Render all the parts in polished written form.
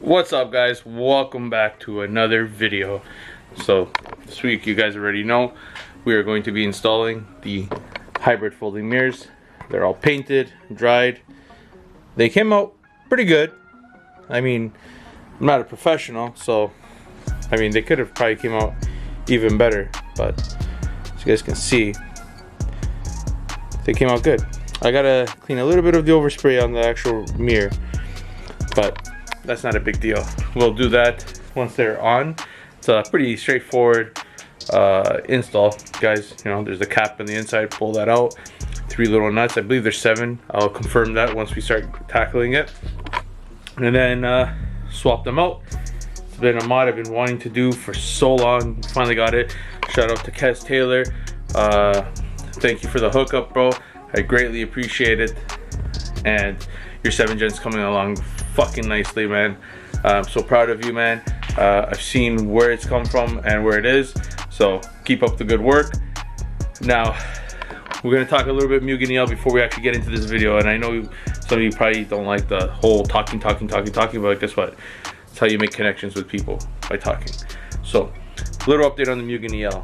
What's up, guys? Welcome back to another video. So this week, you guys already know, we are going to be installing the hybrid folding mirrors. They're all painted, dried. They came out pretty good. I mean, I'm not a professional, so I mean, they could have probably came out even better, but as you guys can see, they came out good. I gotta clean a little bit of the overspray on the actual mirror, but that's not a big deal. We'll do that once they're on. It's a pretty straightforward install, guys. You know, there's a cap on the inside. Pull that out. 3 little nuts. I believe there's 7. I'll confirm that once we start tackling it. And then swap them out. It's been a mod I've been wanting to do for so long. Finally got it. Shout out to Kes Taylor. Thank you for the hookup, bro. I greatly appreciate it. And your 7 gen's coming along fucking nicely, man. I'm so proud of you, man. I've seen where it's come from and where it is, so keep up the good work. Now we're gonna talk a little bit Muganil before we actually get into this video. And I know some of you probably don't like the whole talking, but guess what? It's how you make connections with people, by talking. So little update on the Muganil.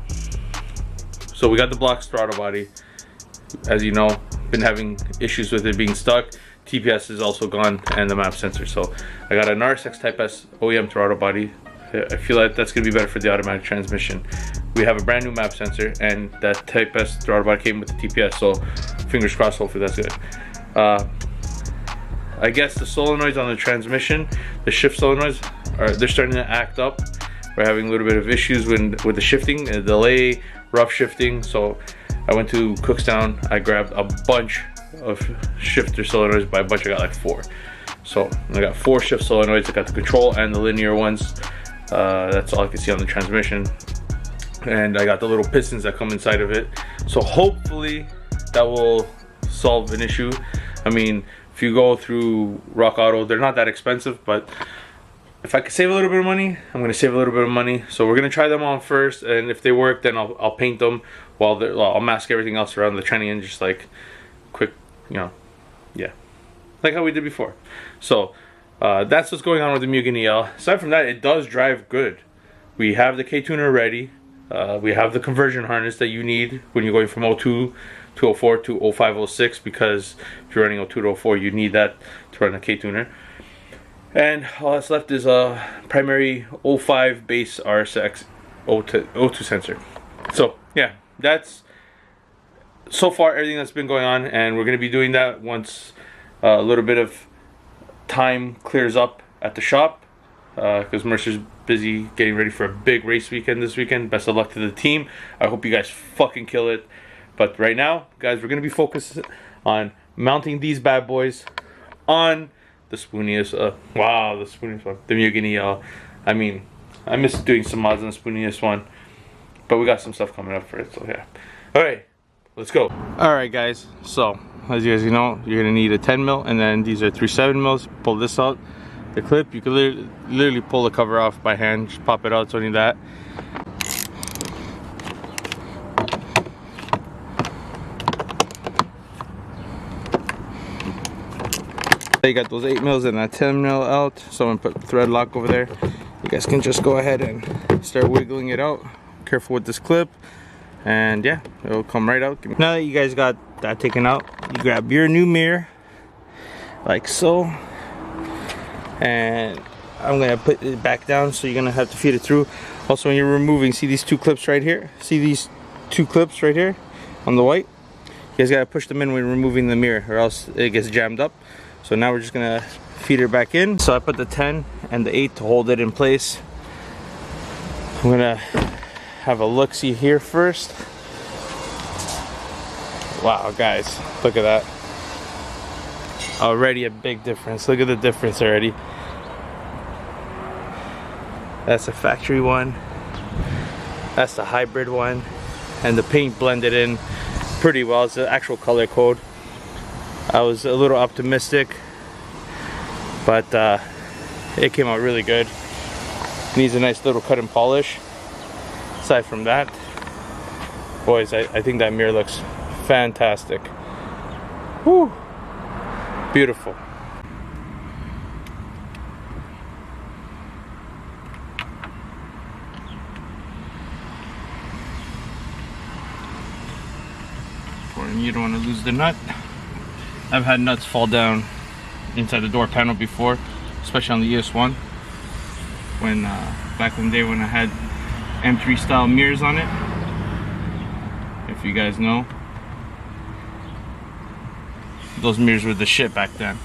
So we got the block throttle body. As you know, been having issues with it being stuck. TPS is also gone, and the map sensor. So I got an RSX Type S OEM throttle body. I feel like that's gonna be better for the automatic transmission. We have a brand new map sensor, and that Type S throttle body came with the TPS. So fingers crossed, hopefully that's good. I guess the solenoids on the transmission, the shift solenoids, they're starting to act up. We're having a little bit of issues with the shifting, a delay, rough shifting. So I went to Cookstown. I grabbed a bunch of shifter solenoids. By a bunch, I got like 4. So I got 4 shift solenoids. I got the control and the linear ones. That's all I can see on the transmission. And I got the little pistons that come inside of it. So hopefully that will solve an issue. I mean, if you go through Rock Auto, they're not that expensive, but if I could save a little bit of money, I'm gonna save a little bit of money. So we're gonna try them on first, and if they work, then I'll paint them while I'll mask everything else around the tranny and just like quick, you know, yeah, like how we did before. So that's what's going on with the Muganil. Aside from that, it does drive good. We have the K tuner ready. We have the conversion harness that you need when you're going from 02 to 04 to 05, 06, because if you're running 02 to 04, you need that to run a K tuner. And all that's left is a primary 05 base RSX 02 sensor. So yeah, that's so far everything that's been going on, and we're going to be doing that once a little bit of time clears up at the shop, because Mercer's busy getting ready for a big race weekend this weekend. Best of luck to the team. I hope you guys fucking kill it. But right now, guys, we're going to be focused on mounting these bad boys on the spooniest, wow, the spooniest one, the Muganil. I mean, I miss doing some mods on the spooniest one, but we got some stuff coming up for it, so yeah. Alright, let's go. Alright guys, so as you guys know, you're gonna need a 10 mil, and then these are 3 7 mils. Pull this out, the clip, you can literally pull the cover off by hand, just pop it out, it's only that. You got those 8 mils and that 10 mil out, so I'm gonna put the thread lock over there. You guys can just go ahead and start wiggling it out. Careful with this clip, and yeah, it'll come right out. Now that you guys got that taken out, you grab your new mirror like so, and I'm gonna put it back down, so you're gonna have to feed it through. Also, when you're removing, see these 2 clips right here? See these 2 clips right here on the white? You guys gotta push them in when removing the mirror, or else it gets jammed up. So now we're just gonna feed it back in. So I put the 10 and the 8 to hold it in place. I'm gonna have a look-see here first. Wow, guys, look at that. Already a big difference. Look at the difference already. That's a factory one. That's the hybrid one. And the paint blended in pretty well. It's the actual color code. I was a little optimistic, but it came out really good. Needs a nice little cut and polish. Aside from that, boys, I think that mirror looks fantastic. Woo! Beautiful. and you don't want to lose the nut. I've had nuts fall down inside the door panel before, especially on the ES1 when back in the day when I had M3 style mirrors on it, if you guys know. Those mirrors were the shit back then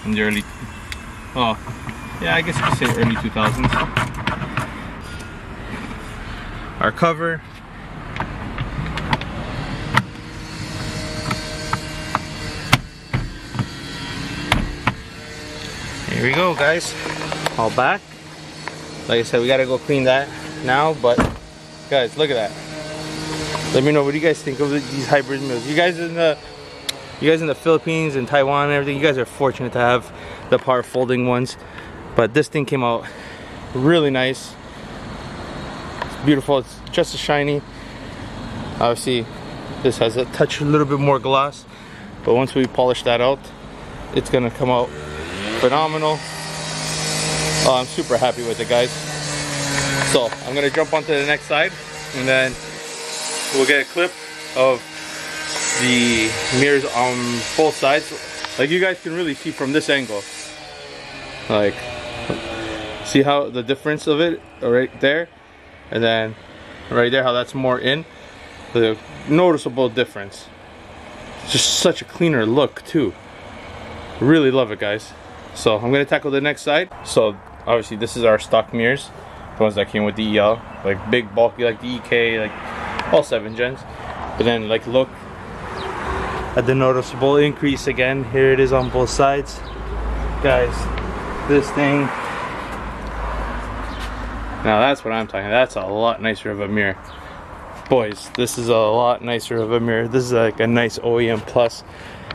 in the early, oh yeah, I guess you could say early 2000s. Our cover. Here we go, guys. All back. Like I said, we gotta go clean that now, but guys, look at that. Let me know, what do you guys think of these hybrid mirrors? You guys in the Philippines and Taiwan and everything, you guys are fortunate to have the power folding ones. But this thing came out really nice. It's beautiful. It's just as shiny. Obviously, this has a little bit more gloss. But once we polish that out, it's gonna come out phenomenal. Oh, I'm super happy with it, guys. So I'm gonna jump onto the next side, and then we'll get a clip of the mirrors on both sides. Like, you guys can really see from this angle, like, see how the difference of it right there, and then right there how that's more in, the noticeable difference. It's just such a cleaner look too. Really love it, guys. So I'm gonna tackle the next side. So obviously this is our stock mirrors, the ones that came with the EL, like big bulky like the EK, like all 7 gens. But then, like, look at the noticeable increase again. Here it is on both sides, guys. This thing, now that's what I'm talking. That's a lot nicer of a mirror, boys. This is a lot nicer of a mirror. This is like a nice OEM plus.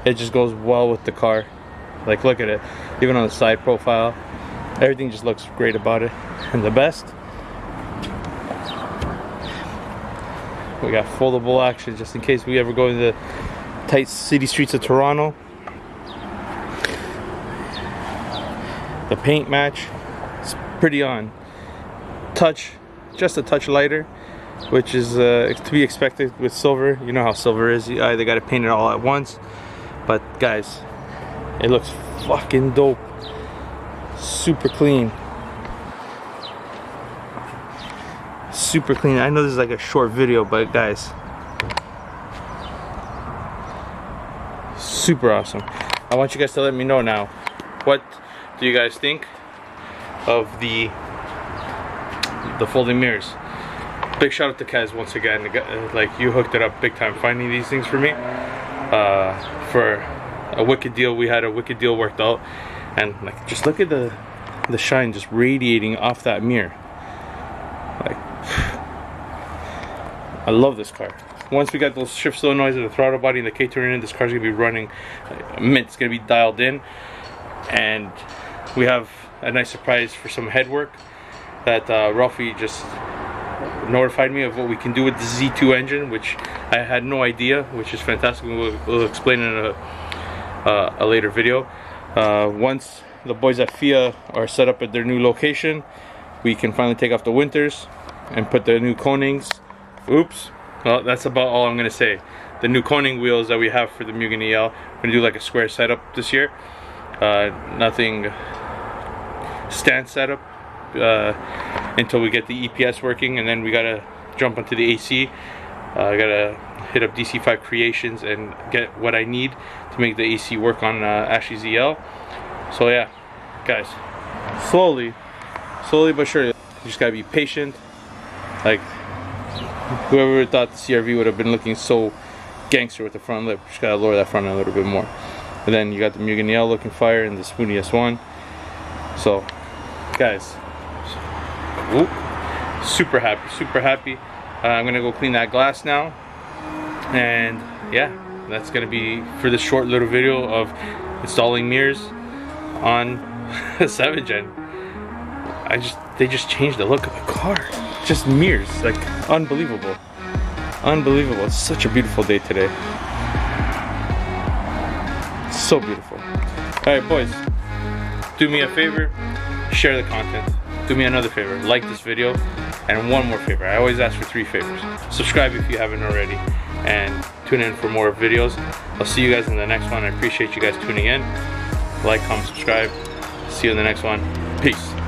It just goes well with the car. Like, look at it, even on the side profile, everything just looks great about it. And the best, we got foldable action just in case we ever go into the tight city streets of Toronto. The paint match is pretty on. Touch, just a touch lighter, which is to be expected with silver. You know how silver is, you either got to paint it all at once. But guys, it looks fucking dope. Super clean. Super clean. I know this is like a short video, but guys, super awesome. I want you guys to let me know now, what do you guys think of the folding mirrors? Big shout out to Kaz once again. Like, you hooked it up big time finding these things for me. For a wicked deal. We had a wicked deal worked out, and like, just look at the shine just radiating off that mirror. Like, I love this car. Once we got those shift solenoids and the throttle body and the K-turn in, this car's gonna be running mint. It's gonna be dialed in, and we have a nice surprise for some head work that Ralphie just notified me of what we can do with the Z2 engine, which I had no idea, which is fantastic. We'll explain in a later video. Once the boys at FIA are set up at their new location, we can finally take off the winters and put the new conings. Oops. Well, that's about all I'm gonna say. The new coning wheels that we have for the Mugen EL, we're gonna do like a square setup this year. Nothing stand setup until we get the EPS working, and then we gotta jump onto the AC. I gotta hit up DC5 Creations and get what I need to make the AC work on Ashley's EL. So yeah, guys, slowly but surely, you just gotta be patient. Like, whoever thought the CRV would have been looking so gangster with the front lip, just gotta lower that front end a little bit more. And then you got the Mugen EL looking fire and the Spoony S1. So guys, whoop, super happy. I'm gonna go clean that glass now, and yeah, that's gonna be for this short little video of installing mirrors on a 7 gen. They just changed the look of the car. Just mirrors, like, unbelievable. It's such a beautiful day today. So beautiful. Alright, boys, do me a favor, share the content. Do me another favor, like this video, and one more favor. I always ask for 3 favors. Subscribe if you haven't already, and tune in for more videos. I'll see you guys in the next one. I appreciate you guys tuning in. Like, comment, subscribe. See you in the next one. Peace.